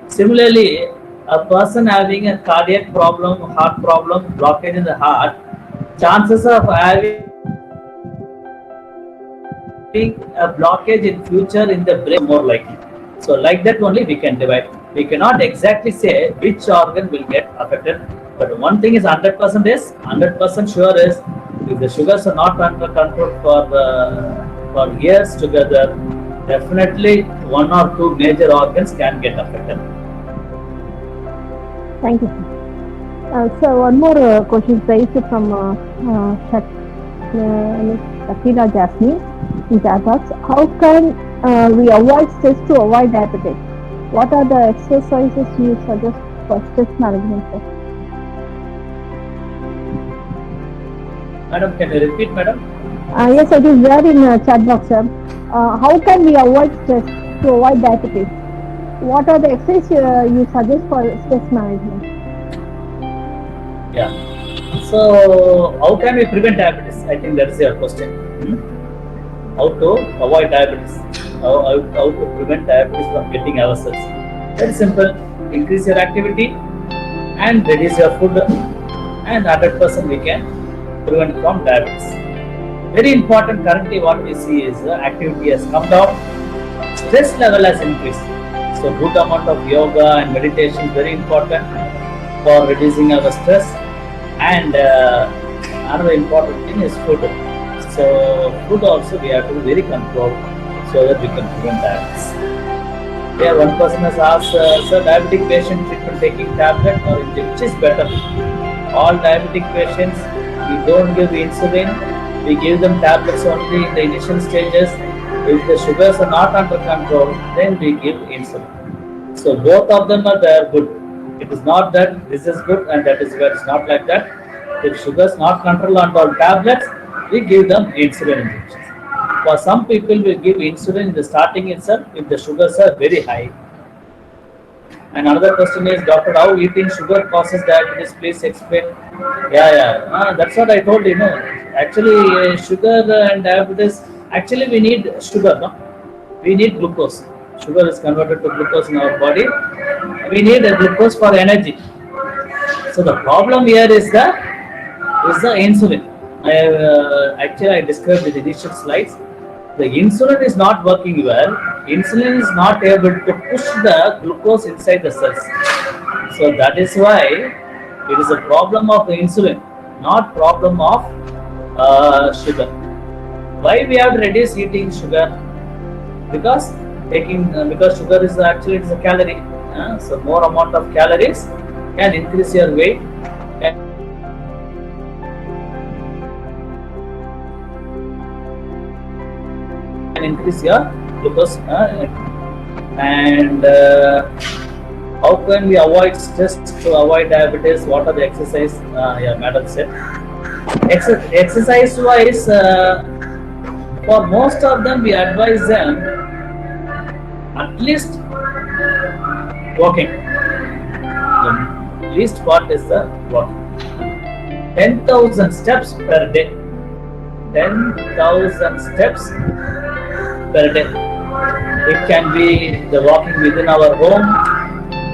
Similarly, a person having a cardiac problem, heart problem, blockage in the heart, chances of having a blockage in future in the brain more likely. So like that only we can divide. We cannot exactly say which organ will get affected, but one thing is 100% sure is, if the sugars are not under control for years together, definitely 1 or 2 major organs can get affected. Thank you, sir. So one more question raised from Shakira Jasmine in Java's. How can we avoid stress to avoid diabetes? What are the exercises you suggest for stress management, sir? Madam, can you repeat, madam? Yes, it is there in chat box, sir. How can we avoid stress to avoid diabetes? What are the exercises you suggest for stress management? Yeah. So, how can we prevent diabetes? I think that is your question. How to avoid diabetes? How to prevent diabetes from getting ourselves? Very simple. Increase your activity and reduce your food, and 100% we can prevent from diabetes. Very important. Currently, what we see is activity has come down, stress level has increased. So, good amount of yoga and meditation is very important for reducing our stress. And another important thing is food. So food also we have to be very controlled so that we can prevent diabetes. Here one person has asked, sir, diabetic patient treatment taking tablet or injection, which is better? All diabetic patients, we don't give insulin, we give them tablets only in the initial stages. If the sugars are not under control, then we give insulin. So both of them are there good. It is not that this is good and that is bad. It's not like that. If sugar is not controlled on all tablets, we give them insulin injections. For some people, we give insulin in the starting itself if the sugars are very high. And another question is, doctor, how eating sugar causes diabetes? Please explain. That's what I told you. Actually, sugar and diabetes. Actually, we need sugar. No, we need glucose. Sugar is converted to glucose in our body. We need a glucose for energy. So the problem here is the insulin. I described in the initial slides. The insulin is not working well. Insulin is not able to push the glucose inside the cells. So that is why it is a problem of the insulin, not problem of sugar. Why we have to reduce eating sugar? because because sugar is actually it's a calorie. So more amount of calories can increase your weight. And increase your glucose. And how can we avoid stress to avoid diabetes? What are the exercise? Yeah, madam said. Exercise wise, for most of them, we advise them at least walking. The least part is the walking. 10,000 steps per day. 10,000 steps per day. It can be the walking within our home.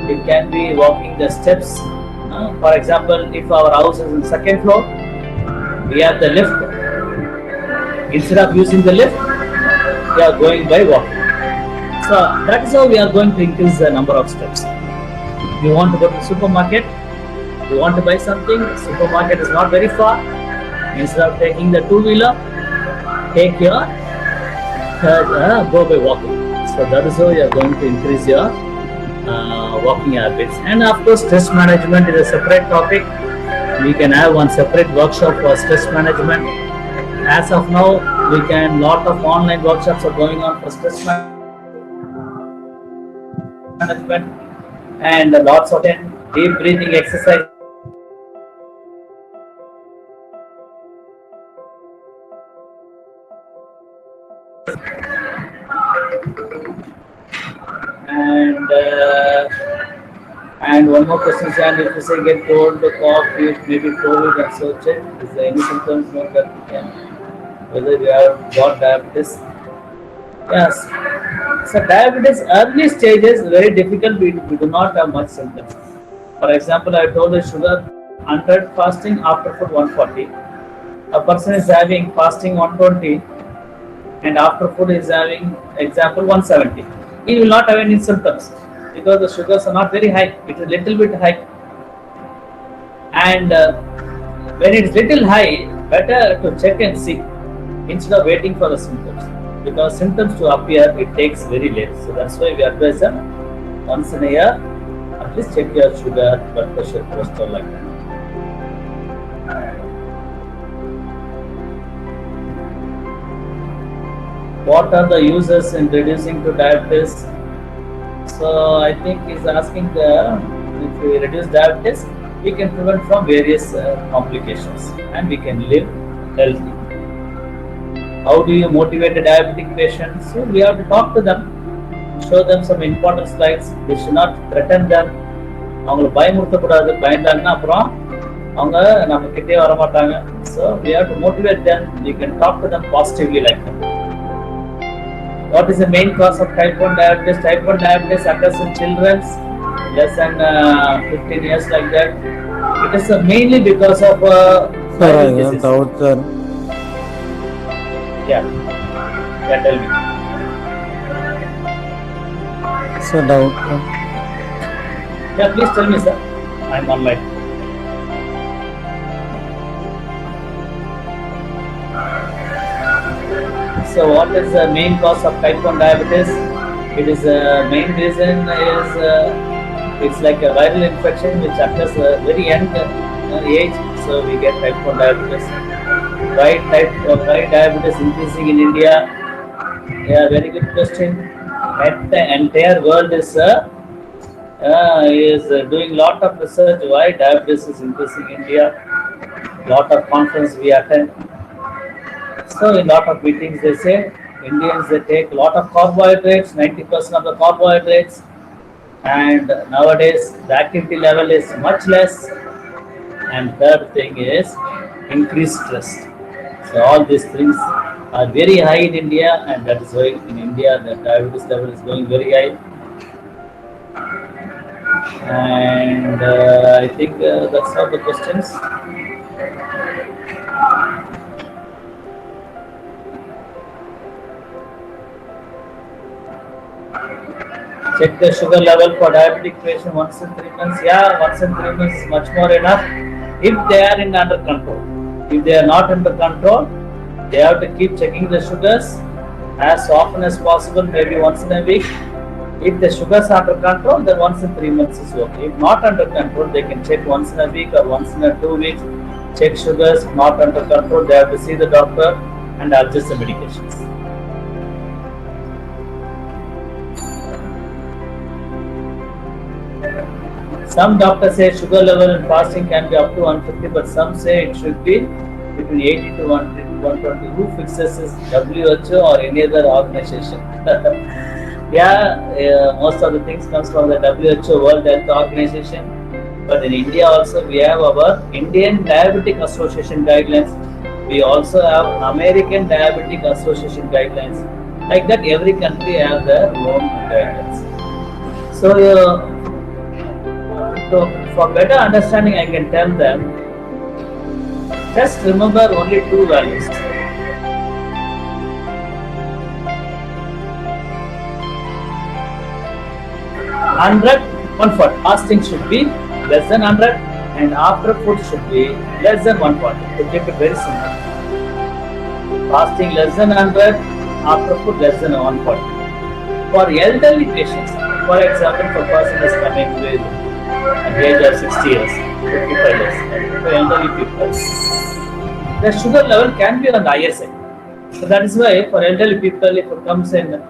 It can be walking the steps. For example, if our house is in second floor, we have the lift. Instead of using the lift, we are going by walking. So that is how we are going to increase the number of steps. You want to go to the supermarket, you want to buy something, the supermarket is not very far. Instead of taking the two-wheeler, take your go by walking. So that is how you are going to increase your walking habits. And of course, stress management is a separate topic. We can have one separate workshop for stress management. As of now, we can lot of online workshops are going on for stress management and lots of deep breathing exercise. And one more question, and if you say get cold, cough, maybe COVID and so check, is there any symptoms known that we can, whether you have got diabetes? Yes. So diabetes early stages very difficult. We do not have much symptoms. For example, I told you sugar 100 fasting after food 140. A person is having fasting 120 and after food is having example 170. He will not have any symptoms because the sugars are not very high. It is little bit high. And when it is little high, better to check and see instead of waiting for the symptoms. Because symptoms to appear, it takes very late. So that's why we advise them once in a year, at least check your sugar, blood pressure, cholesterol like that. What are the uses in reducing to diabetes? So I think he's asking if we reduce diabetes, we can prevent from various complications and we can live healthy. How do you motivate a diabetic patient? So we have to talk to them, show them some important slides. They should not threaten them. அவங்களை பயமுறுத்தக்கூடாது. பயந்தாங்கன்னா அப்புறம் அவங்க நம்ம கிட்டே வர மாட்டாங்க. So we have to motivate them. We can talk to them positively like that. What is the main cause of type 1 diabetes? Type 1 diabetes occurs in children less than 15 years like that. It is mainly because of Sir, I have doubt, sir. Yeah, tell me. Sir, doubt. Yeah, please tell me, sir. I'm online. So what is the main cause of type 1 diabetes? It is main reason is it's like a viral infection which occurs very young age. So we get type 1 diabetes. Why diabetes increasing in India? Yeah, very good question. The entire world is doing lot of research why diabetes is increasing in India. Lot of conference we attend. So in lot of meetings they say Indians they take a lot of carbohydrates, 90% of the carbohydrates, and nowadays the activity level is much less. And third thing is increased stress. So all these things are very high in India, and that is why in India the diabetes level is going very high. And I think that's all the questions. Check the sugar level for diabetic patient once in 3 months. Yeah, once in 3 months is much more enough if they are under control. If they are not under control, they have to keep checking the sugars as often as possible, maybe once in a week. If the sugars are under control, then once in 3 months is okay. If not under control, they can check once in a week or once in a 2 weeks. Check sugars not under control. They have to see the doctor and adjust the medications. Some doctors say sugar level in fasting can be up to 150, but some say it should be between 80 to 120. Who fixes this? WHO or any other organization? Most of the things comes from the WHO, World Health Organization. But in India also we have our Indian Diabetic Association guidelines. We also have American Diabetic Association guidelines. Like that, every country have their own guidelines. So for better understanding, I can tell them, just remember only two values. 100, 140. Fasting should be less than 100 and after food should be less than 140. To keep it very simple. Fasting less than 100, after food less than 140. For elderly patients, for example, if a person is coming with an age of 60 years, 55 years, for elderly people, the sugar level can be on the higher side. So that is why for elderly people, if it comes in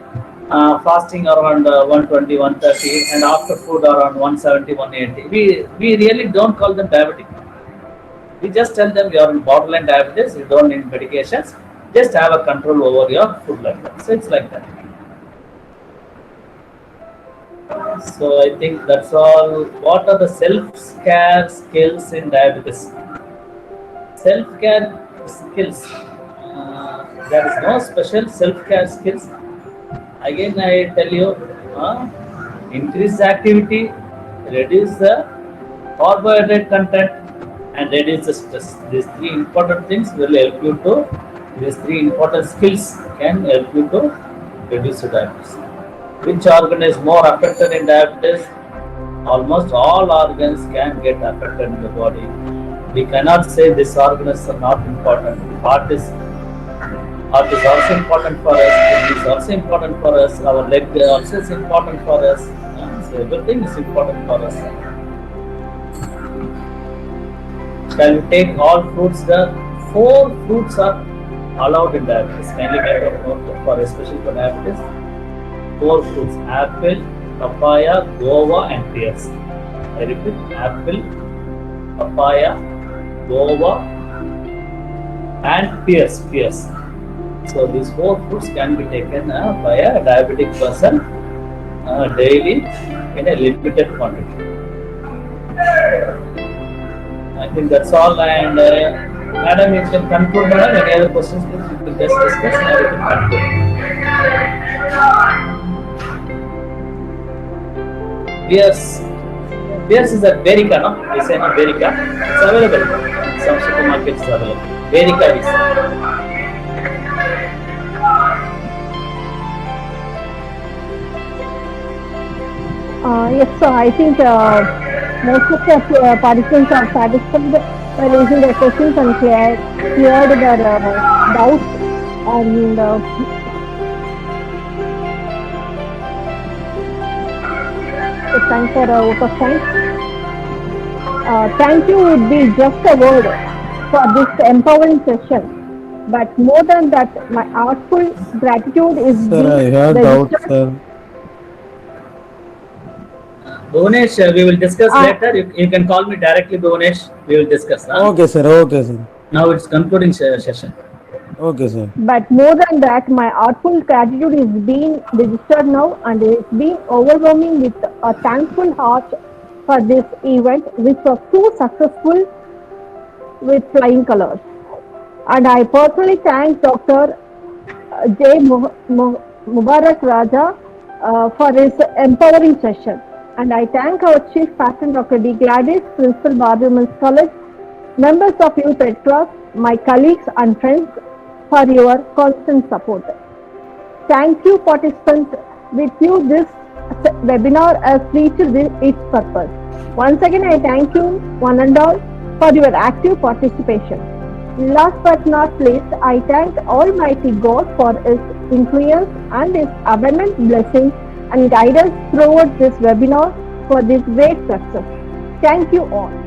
fasting around 120, 130 and after food around 170, 180, we really don't call them diabetic. We just tell them you are in borderline diabetes, you don't need medications, just have a control over your food like that. So it's like that. So I think that's all. What are the self-care skills in diabetes? Self-care skills. There is no special self-care skills. Again, I tell you, increase the activity, reduce the carbohydrate content, and reduce the stress. These three important things will help you to. These three important skills can help you to reduce the diabetes. Which organ is more affected in diabetes? Almost all organs can get affected in the body. We cannot say this organs are not important. Heart is also important for us. Kidney is also important for us. Our leg also is important for us. So everything is important for us. Shall we take all fruits? The 4 fruits are allowed in diabetes. Kindly make a note for especially for diabetes. 4 fruits: apple, papaya, guava, and pears. I repeat: apple, papaya, guava, and pears. So these 4 fruits can be taken by a diabetic person daily in a limited quantity. I think that's all. And madam, you can conclude. Madam, any other questions? Please, you can just discuss and I will conclude. Pears is a Berica, no? We say no, Berica. It's available. Some supermarkets are available. Berica is. Yes, so I think most of the participants are satisfied by raising their questions and cleared their doubts. And it's time for a vote of thanks. Thank you would be just a word for this empowering session. But more than that, my heartful gratitude is Sir, I have doubts, sir. Bhuvanesh, we will discuss later. You can call me directly, Bhuvanesh. We will discuss. Okay, sir. Okay, sir. Now it's concluding session. Okay, sir. But more than that, my heartful gratitude is being registered now, and it's been overwhelming with a thankful heart for this event, which was so successful with flying colors. And I personally thank Dr. J. Mubarak Raja for his empowering session. And I thank our Chief Patron, Dr. D. Gladys, Principal Bharati Women's College, members of Youth Red Cross, my colleagues and friends for your constant support. Thank you, participants. With you, this webinar has reached its purpose. Once again, I thank you, one and all, for your active participation. Last but not least, I thank Almighty God for His influence and His abundant blessings and guidance throughout this webinar for this great success. Thank you all.